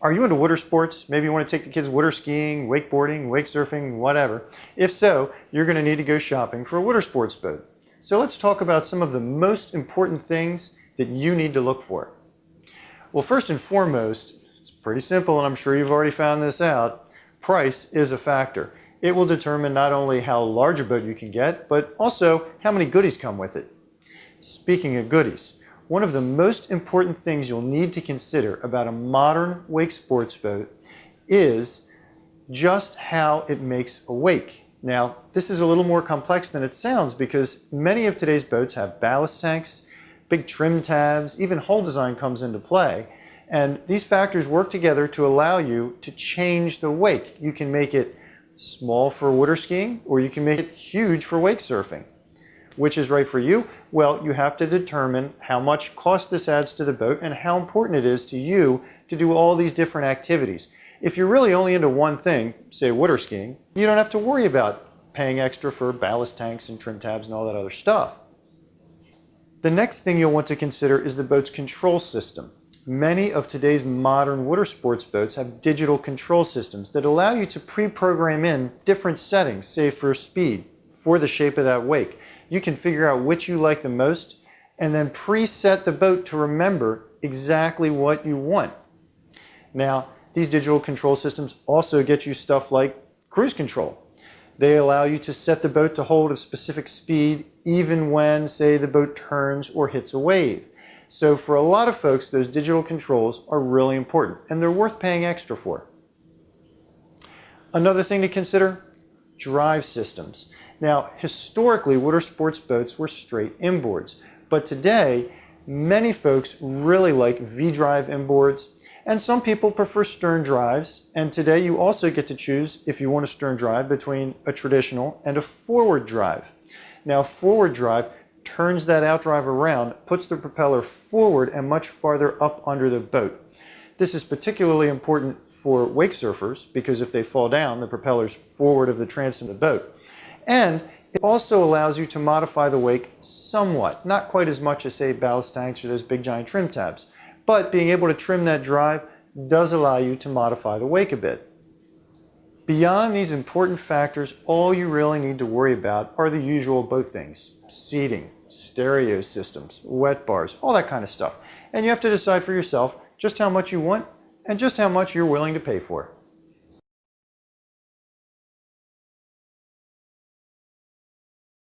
Are you into water sports? Maybe you want to take the kids water skiing, wakeboarding, wake surfing, whatever. If so, you're going to need to go shopping for a water sports boat. So let's talk about some of the most important things that you need to look for. Well, first and foremost, it's pretty simple, and I'm sure you've already found this out. Price is a factor. It will determine not only how large a boat you can get, but also how many goodies come with it. Speaking of goodies, one of the most important things you'll need to consider about a modern wake sports boat is just how it makes a wake. Now, this is a little more complex than it sounds because many of today's boats have ballast tanks, big trim tabs, even hull design comes into play. And these factors work together to allow you to change the wake. You can make it small for water skiing, or you can make it huge for wake surfing. Which is right for you? Well, you have to determine how much cost this adds to the boat and how important it is to you to do all these different activities. If you're really only into one thing, say water skiing, you don't have to worry about paying extra for ballast tanks and trim tabs and all that other stuff. The next thing you'll want to consider is the boat's control system. Many of today's modern water sports boats have digital control systems that allow you to pre-program in different settings, say for speed, for the shape of that wake. You can figure out which you like the most and then preset the boat to remember exactly what you want. Now, these digital control systems also get you stuff like cruise control. They allow you to set the boat to hold a specific speed even when, say, the boat turns or hits a wave. So for a lot of folks, those digital controls are really important and they're worth paying extra for. Another thing to consider, drive systems. Now, historically, water sports boats were straight inboards, but today, many folks really like V-drive inboards, and some people prefer stern drives, and today you also get to choose, if you want a stern drive, between a traditional and a forward drive. Now, forward drive turns that outdrive around, puts the propeller forward and much farther up under the boat. This is particularly important for wake surfers, because if they fall down, the propeller's forward of the transom of the boat. And it also allows you to modify the wake somewhat, not quite as much as, say, ballast tanks or those big giant trim tabs. But being able to trim that drive does allow you to modify the wake a bit. Beyond these important factors, all you really need to worry about are the usual boat things: seating, stereo systems, wet bars, all that kind of stuff. And you have to decide for yourself just how much you want and just how much you're willing to pay for.